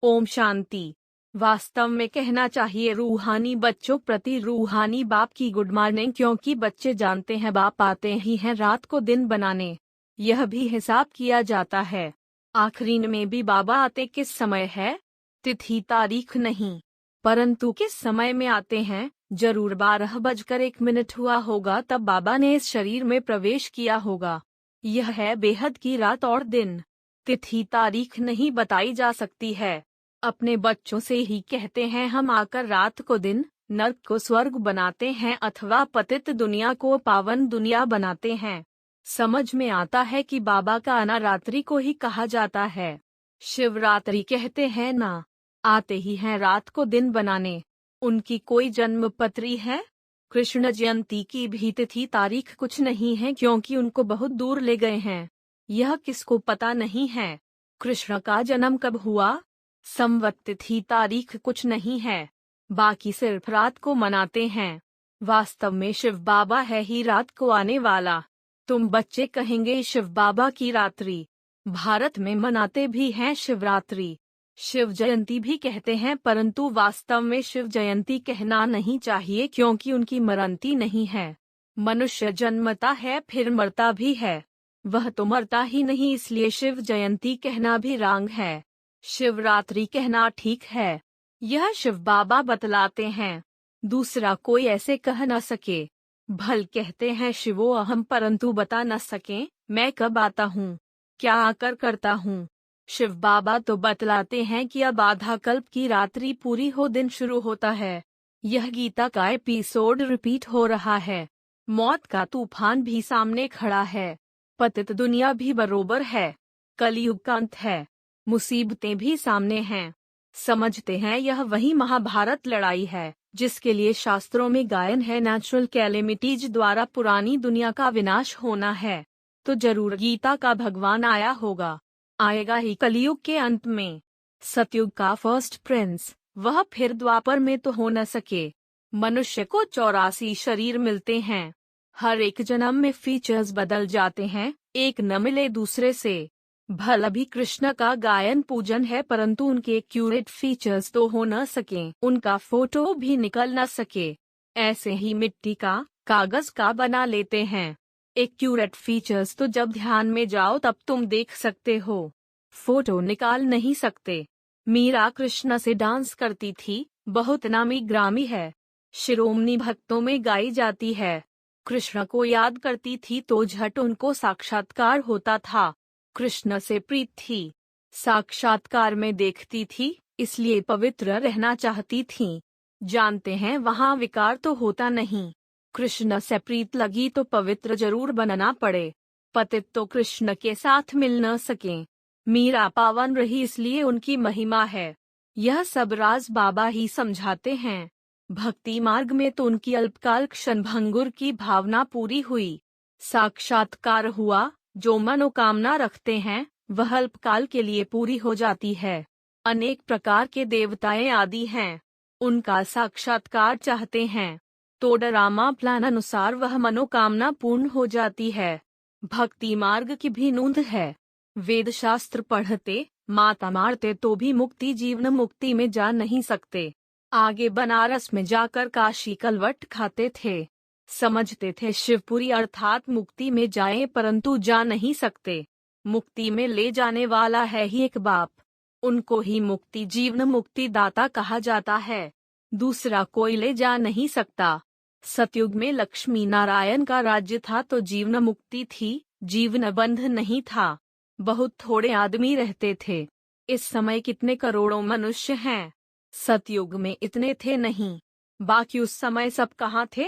ओम शांति। वास्तव में कहना चाहिए रूहानी बच्चों प्रति रूहानी बाप की गुड मॉर्निंग, क्योंकि बच्चे जानते हैं बाप आते ही हैं रात को दिन बनाने। यह भी हिसाब किया जाता है आखिरी में भी बाबा आते किस समय है, तिथि तारीख नहीं, परंतु किस समय में आते हैं। जरूर 12:01 हुआ होगा तब बाबा ने इस शरीर में प्रवेश किया होगा। यह है बेहद की रात और दिन। तिथि तारीख नहीं बताई जा सकती है। अपने बच्चों से ही कहते हैं हम आकर रात को दिन, नर्क को स्वर्ग बनाते हैं अथवा पतित दुनिया को पावन दुनिया बनाते हैं। समझ में आता है कि बाबा का आना रात्रि को ही कहा जाता है। शिवरात्रि कहते हैं ना, आते ही हैं रात को दिन बनाने। उनकी कोई जन्म पत्री है? कृष्ण जयंती की भी तिथि तारीख कुछ नहीं है, क्योंकि उनको बहुत दूर ले गए हैं। यह किसको पता नहीं है। कृष्ण का जन्म कब हुआ, संवत तिथि तारीख कुछ नहीं है, बाकी सिर्फ रात को मनाते हैं। वास्तव में शिव बाबा है ही रात को आने वाला। तुम बच्चे कहेंगे शिव बाबा की रात्रि, भारत में मनाते भी हैं शिवरात्रि, शिव जयंती भी कहते हैं, परंतु वास्तव में शिव जयंती कहना नहीं चाहिए, क्योंकि उनकी मरंती नहीं है। मनुष्य जन्मता है फिर मरता भी है, वह तो मरता ही नहीं, इसलिए शिव जयंती कहना भी रॉन्ग है। शिवरात्रि कहना ठीक है। यह शिव बाबा बतलाते हैं, दूसरा कोई ऐसे कह न सके। भल कहते हैं शिवो अहम, परंतु बता न सके मैं कब आता हूँ, क्या आकर करता हूँ। शिव बाबा तो बतलाते हैं कि अब आधा कल्प की रात्रि पूरी हो दिन शुरू होता है। यह गीता का एपिसोड रिपीट हो रहा है। मौत का तूफान भी सामने खड़ा है, पतित दुनिया भी बरोबर है, कलयुग का अंत है, मुसीबतें भी सामने हैं। समझते हैं यह वही महाभारत लड़ाई है जिसके लिए शास्त्रों में गायन है, नेचुरल कैलेमिटीज द्वारा पुरानी दुनिया का विनाश होना है। तो जरूर गीता का भगवान आया होगा, आएगा ही कलयुग के अंत में। सतयुग का फर्स्ट प्रिंस, वह फिर द्वापर में तो हो न सके। मनुष्य को 84 शरीर मिलते हैं, हर एक जन्म में फीचर्स बदल जाते हैं, एक न मिले दूसरे से। भल अभी कृष्ण का गायन पूजन है, परंतु उनके एक्यूरेट फीचर्स तो हो न सके, उनका फोटो भी निकल न सके। ऐसे ही मिट्टी का, कागज का बना लेते हैं। एक्यूरेट फीचर्स तो जब ध्यान में जाओ तब तुम देख सकते हो, फोटो निकाल नहीं सकते। मीरा कृष्ण से डांस करती थी, बहुत नामी ग्रामी है, शिरोमणि भक्तों में गाई जाती है। कृष्ण को याद करती थी तो झट उनको साक्षात्कार होता था। कृष्ण से प्रीत थी, साक्षात्कार में देखती थी, इसलिए पवित्र रहना चाहती थी। जानते हैं वहाँ विकार तो होता नहीं, कृष्ण से प्रीत लगी तो पवित्र जरूर बनना पड़े। पतित तो कृष्ण के साथ मिल न सके। मीरा पावन रही इसलिए उनकी महिमा है। यह सब राज बाबा ही समझाते हैं। भक्ति मार्ग में तो उनकी अल्पकाल क्षणभंगुर की भावना पूरी हुई, साक्षात्कार हुआ। जो मनोकामना रखते हैं वह अल्पकाल के लिए पूरी हो जाती है। अनेक प्रकार के देवताएं आदि हैं, उनका साक्षात्कार चाहते हैं तो ड्रामा प्लान अनुसार वह मनोकामना पूर्ण हो जाती है। भक्ति मार्ग की भी नूंद है। वेद शास्त्र पढ़ते, माता मारते तो भी मुक्ति जीवन मुक्ति में जा नहीं सकते। आगे बनारस में जाकर काशी कलवट खाते थे, समझते थे शिवपुरी अर्थात मुक्ति में जाएं, परंतु जा नहीं सकते। मुक्ति में ले जाने वाला है ही एक बाप, उनको ही मुक्ति जीवन मुक्ति दाता कहा जाता है, दूसरा कोई ले जा नहीं सकता। सतयुग में लक्ष्मी नारायण का राज्य था तो जीवन मुक्ति थी, जीवन बंध नहीं था। बहुत थोड़े आदमी रहते थे। इस समय कितने करोड़ों मनुष्य हैं, सतयुग में इतने थे नहीं। बाकी उस समय सब कहाँ थे,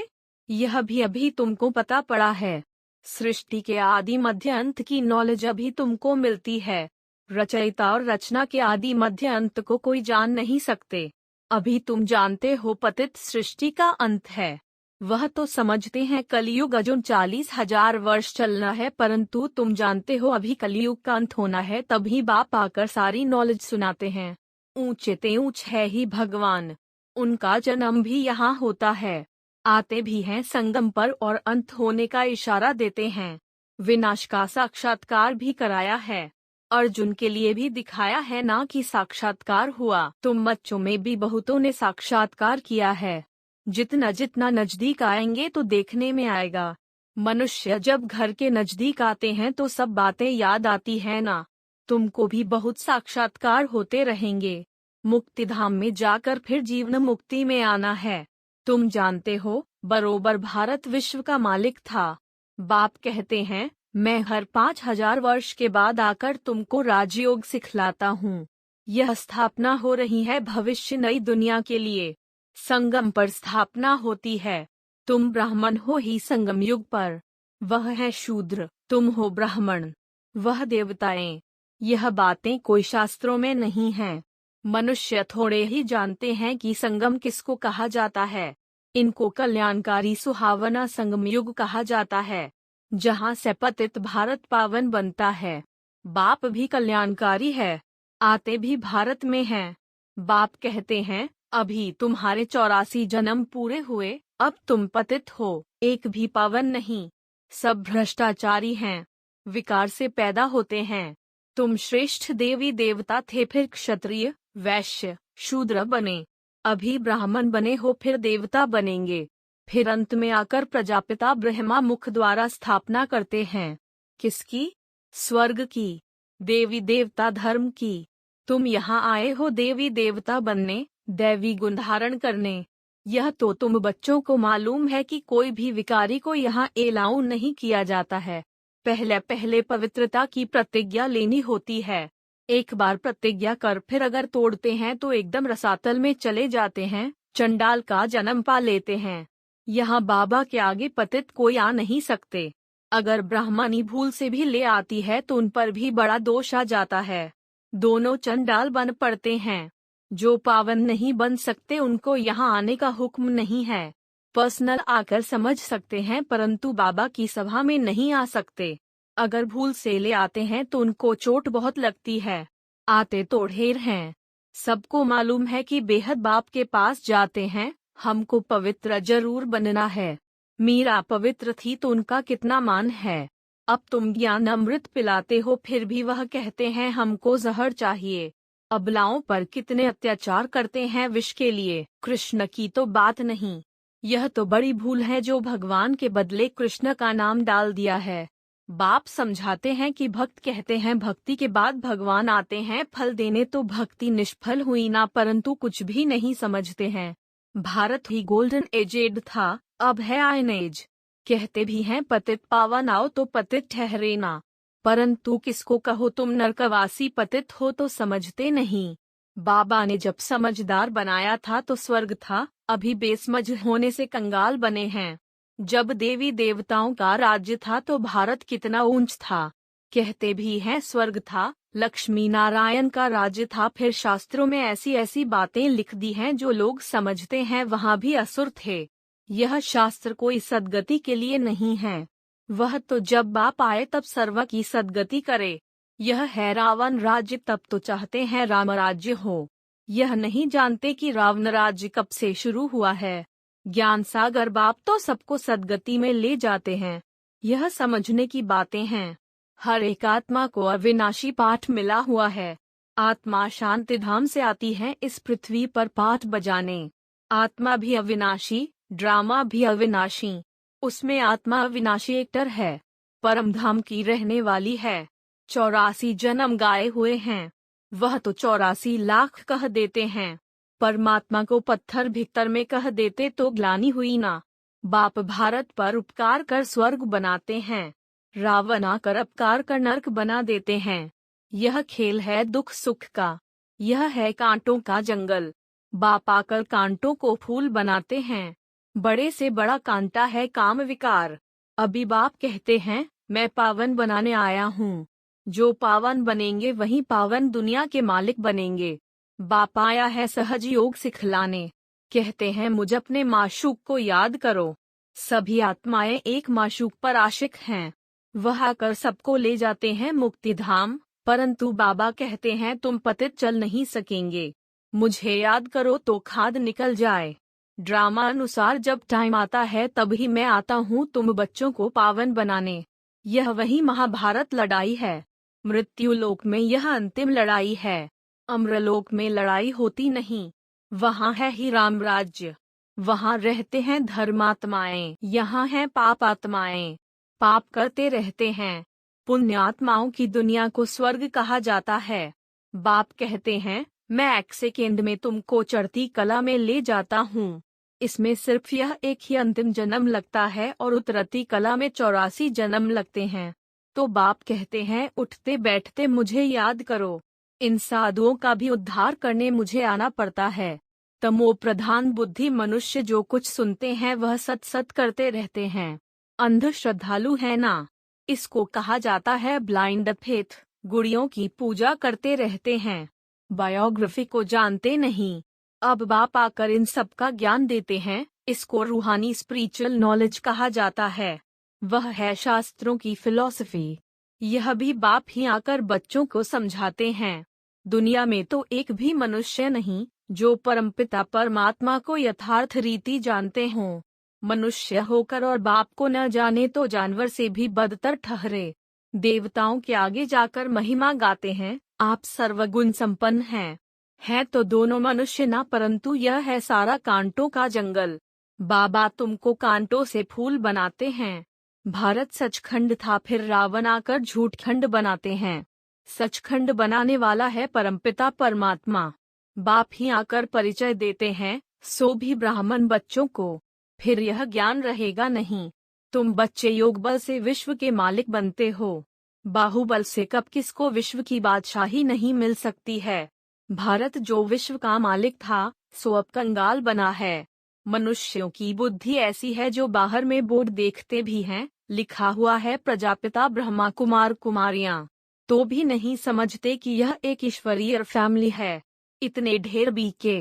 यह भी अभी तुमको पता पड़ा है। सृष्टि के आदि मध्य अंत की नॉलेज अभी तुमको मिलती है। रचयिता और रचना के आदि मध्य अंत को कोई जान नहीं सकते। अभी तुम जानते हो पतित सृष्टि का अंत है, वह तो समझते हैं कलयुग अजून 40,000 वर्ष चलना है, परंतु तुम जानते हो अभी कलयुग का अंत होना है, तभी बाप आकर सारी नॉलेज सुनाते हैं। ऊंचे ते ऊंच है ही भगवान, उनका जन्म भी यहाँ होता है, आते भी हैं संगम पर और अंत होने का इशारा देते हैं। विनाश का साक्षात्कार भी कराया है। अर्जुन के लिए भी दिखाया है ना कि साक्षात्कार हुआ, तुम बच्चों में भी बहुतों ने साक्षात्कार किया है। जितना जितना नजदीक आएंगे तो देखने में आएगा। मनुष्य जब घर के नजदीक आते हैं तो सब बातें याद आती है ना। तुमको भी बहुत साक्षात्कार होते रहेंगे। मुक्तिधाम में जाकर फिर जीवन मुक्ति में आना है। तुम जानते हो, बरोबर भारत विश्व का मालिक था। बाप कहते हैं, मैं हर 5000 वर्ष के बाद आकर तुमको राजयोग सिखलाता हूँ। यह स्थापना हो रही है भविष्य नई दुनिया के लिए। संगम पर स्थापना होती है। तुम ब्राह्मण हो ही संगम युग पर। वह है शूद्र, तुम हो ब्राह्मण। वह देवताएं। यह बातें कोई शास्त्रों में नहीं हैं। मनुष्य थोड़े ही जानते हैं कि संगम किसको कहा जाता है। इनको कल्याणकारी सुहावना संगम युग कहा जाता है, जहाँ से पतित भारत पावन बनता है। बाप भी कल्याणकारी है, आते भी भारत में हैं। बाप कहते हैं, अभी तुम्हारे 84 जन्म पूरे हुए, अब तुम पतित हो, एक भी पावन नहीं। सब भ्रष्टाचारी हैं, विकार से पैदा होते हैं। तुम श्रेष्ठ देवी देवता थे, फिर क्षत्रिय, वैश्य, शूद्र बने, अभी ब्राह्मण बने हो, फिर देवता बनेंगे, फिर अंत में आकर प्रजापिता ब्रह्मा मुख द्वारा स्थापना करते हैं। किसकी? स्वर्ग की, देवी देवता धर्म की। तुम यहाँ आए हो देवी देवता बनने, दैवी गुण धारण करने। यह तो तुम बच्चों को मालूम है कि कोई भी विकारी को यहाँ एलाऊ नहीं किया जाता है। पहले पहले पवित्रता की प्रतिज्ञा लेनी होती है। एक बार प्रतिज्ञा कर फिर अगर तोड़ते हैं तो एकदम रसातल में चले जाते हैं, चंडाल का जन्म पा लेते हैं। यहाँ बाबा के आगे पतित कोई आ नहीं सकते। अगर ब्राह्मणी भूल से भी ले आती है तो उन पर भी बड़ा दोष आ जाता है। दोनों चंडाल बन पड़ते हैं। जो पावन नहीं बन सकते उनको यहाँ आने का हुक्म नहीं है। पर्सनल आकर समझ सकते हैं, परंतु बाबा की सभा में नहीं आ सकते। अगर भूल से ले आते हैं तो उनको चोट बहुत लगती है। आते तो ढेर हैं। सबको मालूम है कि बेहद बाप के पास जाते हैं, हमको पवित्र जरूर बनना है। मीरा पवित्र थी तो उनका कितना मान है। अब तुम ज्ञान अमृत पिलाते हो, फिर भी वह कहते हैं हमको जहर चाहिए। अबलाओं पर कितने अत्याचार करते हैं विष के लिए। कृष्ण की तो बात नहीं। यह तो बड़ी भूल है जो भगवान के बदले कृष्ण का नाम डाल दिया है। बाप समझाते हैं कि भक्त कहते हैं भक्ति के बाद भगवान आते हैं फल देने, तो भक्ति निष्फल हुई ना, परंतु कुछ भी नहीं समझते हैं। भारत ही गोल्डन एजेड था, अब है आयन एज। कहते भी हैं पतित पावन आओ तो पतित ठहरे ना, परंतु किसको कहो तुम नरकवासी पतित हो तो समझते नहीं। बाबा ने जब समझदार बनाया था तो स्वर्ग था, अभी बेसमझ होने से कंगाल बने हैं। जब देवी देवताओं का राज्य था तो भारत कितना ऊंच था। कहते भी हैं स्वर्ग था, लक्ष्मी नारायण का राज्य था। फिर शास्त्रों में ऐसी ऐसी बातें लिख दी हैं जो लोग समझते हैं वहाँ भी असुर थे। यह शास्त्र कोई सद्गति के लिए नहीं है। वह तो जब बाप आए तब सर्व की सद्गति करे। यह है रावण राज्य, तब तो चाहते हैं राम राज्य हो। यह नहीं जानते कि रावण राज्य कब से शुरू हुआ है। ज्ञान सागर बाप तो सबको सद्गति में ले जाते हैं। यह समझने की बातें हैं। हर एक आत्मा को अविनाशी पाठ मिला हुआ है। आत्मा शांति धाम से आती है इस पृथ्वी पर पाठ बजाने। आत्मा भी अविनाशी, ड्रामा भी अविनाशी। उसमें आत्मा अविनाशी एक्टर है, परम धाम की रहने वाली है। 84 जन्म गाए हुए हैं। वह तो 84 लाख कह देते हैं। परमात्मा को पत्थर भीतर में कह देते तो ग्लानि हुई ना। बाप भारत पर उपकार कर स्वर्ग बनाते हैं, रावण आकर अपकार कर नरक बना देते हैं। यह खेल है दुख सुख का। यह है कांटों का जंगल। बाप आकर कांटों को फूल बनाते हैं। बड़े से बड़ा कांटा है काम विकार। अभी बाप कहते हैं मैं पावन बनाने आया हूँ। जो पावन बनेंगे वही पावन दुनिया के मालिक बनेंगे। बाप आया है सहज योग सिखलाने। कहते हैं मुझ अपने माशूक को याद करो। सभी आत्माएं एक माशूक पर आशिक हैं। वह आकर सबको ले जाते हैं मुक्ति धाम, परंतु बाबा कहते हैं तुम पतित चल नहीं सकेंगे। मुझे याद करो तो खाद निकल जाए। ड्रामा अनुसार जब टाइम आता है तभी मैं आता हूँ तुम बच्चों को पावन बनाने। यह वही महाभारत लड़ाई है। मृत्युलोक में यह अंतिम लड़ाई है। अमरलोक में लड़ाई होती नहीं। वहाँ है ही राम राज्य। वहाँ रहते हैं धर्मात्माएं, यहाँ हैं पापात्माएं। पाप करते रहते हैं। पुण्यात्माओं की दुनिया को स्वर्ग कहा जाता है। बाप कहते हैं, मैं एक सेकेंड में तुमको चढ़ती कला में ले जाता हूँ। इसमें सिर्फ यह एक ही अंतिम जन्म लगता है और उतरती कला में 84 जन्म लगते हैं। तो बाप कहते हैं, उठते बैठते मुझे याद करो। इन साधुओं का भी उद्धार करने मुझे आना पड़ता है। तमो प्रधान बुद्धि मनुष्य जो कुछ सुनते हैं वह सत सत करते रहते हैं। अंध श्रद्धालु है ना। इसको कहा जाता है ब्लाइंड फेथ। गुड़ियों की पूजा करते रहते हैं। बायोग्राफी को जानते नहीं। अब बाप आकर इन सब का ज्ञान देते हैं। इसको रूहानी स्पिरिचुअल नॉलेज कहा जाता है। वह है शास्त्रों की फिलॉसफी। यह भी बाप ही आकर बच्चों को समझाते हैं। दुनिया में तो एक भी मनुष्य नहीं जो परमपिता परमात्मा को यथार्थ रीति जानते हों। मनुष्य होकर और बाप को न जाने तो जानवर से भी बदतर ठहरे। देवताओं के आगे जाकर महिमा गाते हैं, आप सर्वगुण संपन्न हैं। है तो दोनों मनुष्य ना, परंतु यह है सारा कांटों का जंगल। बाबा तुमको कांटों से फूल बनाते हैं। भारत सचखंड था, फिर रावण आकर झूठखंड बनाते हैं। सचखंड बनाने वाला है परमपिता परमात्मा। बाप ही आकर परिचय देते हैं, सो भी ब्राह्मण बच्चों को। फिर यह ज्ञान रहेगा नहीं। तुम बच्चे योग बल से विश्व के मालिक बनते हो। बाहुबल से कब किसको विश्व की बादशाही नहीं मिल सकती है। भारत जो विश्व का मालिक था, सो अब कंगाल बना है। मनुष्यों की बुद्धि ऐसी है जो बाहर में बोर्ड देखते भी हैं, लिखा हुआ है प्रजापिता ब्रह्मा कुमार कुमारियां, तो भी नहीं समझते कि यह एक ईश्वरीय फैमिली है। इतने ढेर बीके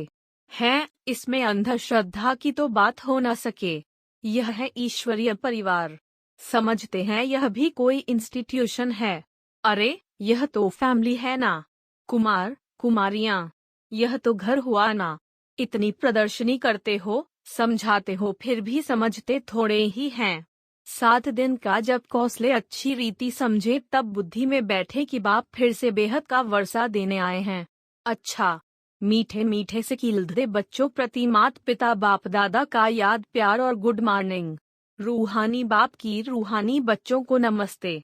हैं, इसमें अंधश्रद्धा की तो बात हो न सके। यह है ईश्वरीय परिवार। समझते हैं यह भी कोई इंस्टीट्यूशन है। अरे यह तो फैमिली है ना। कुमार कुमारियां, यह तो घर हुआ ना। इतनी प्रदर्शनी करते हो, समझाते हो, फिर भी समझते थोड़े ही हैं। 7 दिन का जब कौशले अच्छी रीति समझे तब बुद्धि में बैठे कि बाप फिर से बेहद का वर्षा देने आए हैं। अच्छा, मीठे मीठे से खिलते बच्चों प्रति माता पिता बाप दादा का याद प्यार और गुड मॉर्निंग। रूहानी बाप की रूहानी बच्चों को नमस्ते।